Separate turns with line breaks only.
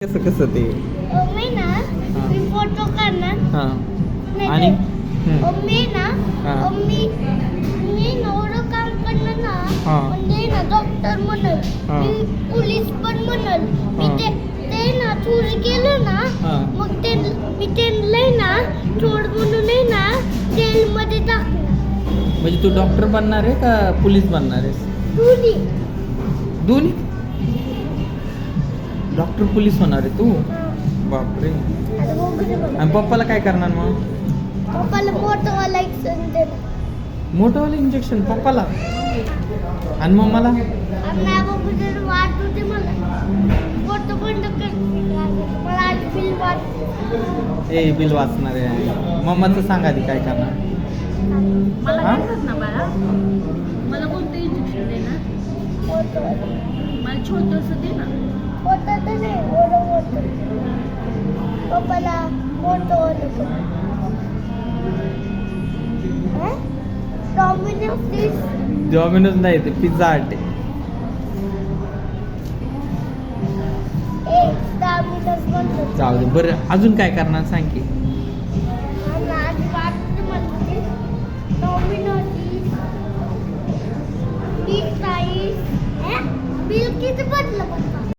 कसं कसं ते
मी ना मी फोटो काढणार
हां
नाही
आणि
मी ना
हां.
मी एवढं काम करणार ना
हां.
म्हणजे ना डॉक्टर म्हणल
हां.
मी पोलीस पण म्हणल मी
हां.
ते ना चोरी केलं ना
हां.
मग ते मी त्यांना ना चोर म्हणून ना जेलमध्ये टाकणार.
म्हणजे तू डॉक्टर बनणार आहे का पोलीस बनणार आहेस?
दोन्ही
दोन्ही डॉक्टर पोलीस होणार आहे तू? बापरे.
आता वगैरे बघा.
आणि पप्पाला काय करणार मग?
पप्पाला मोठंवाला एक्सन देणार.
मोठंवालं इंजेक्शन पप्पाला आणि मग मला?
नाही वगैरे वाट होते मला फोटो बंद कर मला आज बिल वाट
ए बिल वाचणार आहे. मम्माचं सांग आधी काय करणार.
मला
हा?
काय करणार बाळा? मला कोणतं इंजेक्शन देणार? मला छोटंसं दे ना.
होतं तर नाही एवढं मोठं पप्पाला मोठं होतं डॉमिनोज प्लीज
डॉमिनोज नाही ते पिझ्झा हट आहे.
डॉमिनोज म्हणतो
जाऊ दे बरं अजून काय करणार सांग की.
आणि आज वाटतं म्हणते डॉमिनोज बिल किती बदलं पप्पा